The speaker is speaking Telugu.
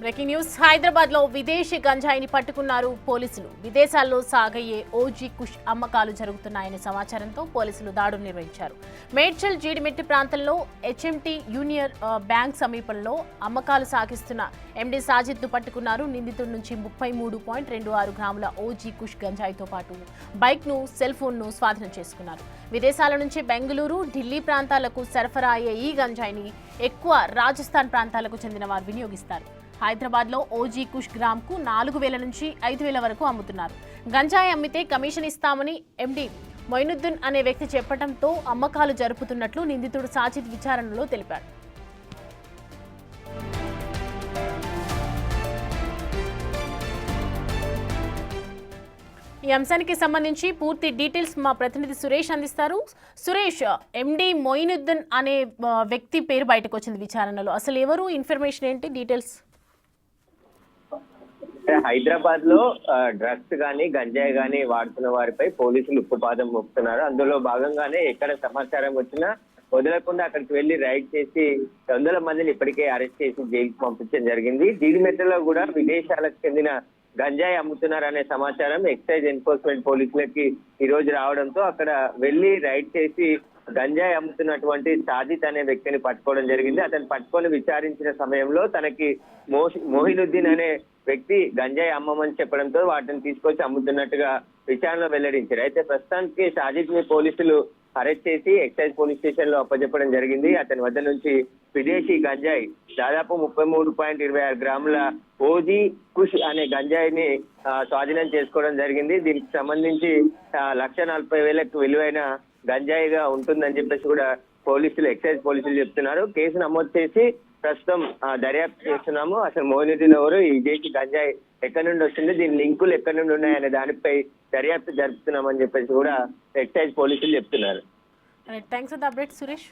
బ్రేకింగ్ న్యూస్ హైదరాబాద్ లో విదేశీ గంజాయిని పట్టుకున్నారు పోలీసులు. విదేశాల్లో సాగయ్యే ఓజీ కుష్ అమ్మకాలు జరుగుతున్నాయనే సమాచారంతో పోలీసులు దాడులు నిర్వహించారు. మేడ్చల్ జీడిమెట్టి ప్రాంతంలో హెచ్ఎంటీ యూనియన్ బ్యాంక్ సమీపంలో అమ్మకాలు సాగిస్తున్న ఎండీ సాజిద్ ను పట్టుకున్నారు. నిందితుడి నుంచి 33.26 గ్రాముల ఓజీ కుష్ గంజాయితో పాటు బైక్ ను, సెల్ ఫోన్ ను స్వాధీనం చేసుకున్నారు. విదేశాల నుంచి బెంగళూరు, ఢిల్లీ ప్రాంతాలకు సరఫరా అయ్యే ఈ గంజాయిని ఎక్కువ రాజస్థాన్ ప్రాంతాలకు చెందిన వారు వినియోగిస్తారు. హైదరాబాద్ లో ఓజీ కుష్ గ్రామ్ కు 4,000 నుంచి 5,000 వరకు అమ్ముతున్నారు. గంజాయి అమ్మితే కమిషన్ ఇస్తామని ఎండీ మొయినుద్దీన్ అనే వ్యక్తి చెప్పడంతో అమ్మకాలు జరుపుతున్నట్లు నిందితుడు సాజిద్ విచారణలో తెలిపాడు. ఈ అంశానికి సంబంధించి పూర్తి డీటెయిల్స్ మా ప్రతినిధి సురేష్ అందిస్తారు. సురేష్, ఎండీ మొయినుద్దీన్ అనే వ్యక్తి పేరు బయటకు వచ్చింది విచారణలో. అసలు ఎవరు, ఇన్ఫర్మేషన్ ఏంటి, డీటెయిల్స్? హైదరాబాద్ లో డ్రగ్స్ గానీ గంజాయి గానీ వాడుతున్న వారిపై పోలీసులు ఉక్కుపాదం మోపుతున్నారు. అందులో భాగంగానే ఎక్కడ సమాచారం వచ్చినా వదలకుండా అక్కడికి వెళ్లి రైడ్ చేసి 100 మందిని ఇప్పటికే అరెస్ట్ చేసి జైలుకి పంపించడం జరిగింది. జీడిమెట్టలో కూడా విదేశాలకు చెందిన గంజాయి అమ్ముతున్నారనే సమాచారం ఎక్సైజ్ ఎన్ఫోర్స్మెంట్ పోలీసులకి ఈ రోజు రావడంతో అక్కడ వెళ్లి రైడ్ చేసి గంజాయి అమ్ముతున్నటువంటి సాజిద్ అనే వ్యక్తిని పట్టుకోవడం జరిగింది. అతను పట్టుకొని విచారించిన సమయంలో తనకి మొయినుద్దీన్ అనే వ్యక్తి గంజాయి అమ్మమని చెప్పడంతో వాటిని తీసుకొచ్చి అమ్ముతున్నట్టుగా విచారణలో వెల్లడించారు. అయితే ప్రస్తుతానికి సాజిద్ ని పోలీసులు అరెస్ట్ చేసి ఎక్సైజ్ పోలీస్ స్టేషన్ లో అప్పచెప్పడం జరిగింది. అతని వద్ద నుంచి విదేశీ గంజాయి దాదాపు 33.26 గ్రాముల ఓజీ కుష్ అనే గంజాయిని స్వాధీనం చేసుకోవడం జరిగింది. దీనికి సంబంధించి 1,40,000 విలువైన గంజాయిగా ఉంటుందని చెప్పేసి కూడా ఎక్సైజ్ పోలీసులు చెప్తున్నారు. కేసు నమోదు చేసి ప్రస్తుతం దర్యాప్తు చేస్తున్నాము. అసలు మొయినుద్దీన్ ఎవరు, ఈ విదేశీ గంజాయి ఎక్కడి నుండి వచ్చింది, దీని లింకులు ఎక్కడి నుండి ఉన్నాయనే దానిపై దర్యాప్తు జరుపుతున్నామని చెప్పేసి కూడా ఎక్సైజ్ పోలీసులు చెప్తున్నారు. Thanks for the update Suresh.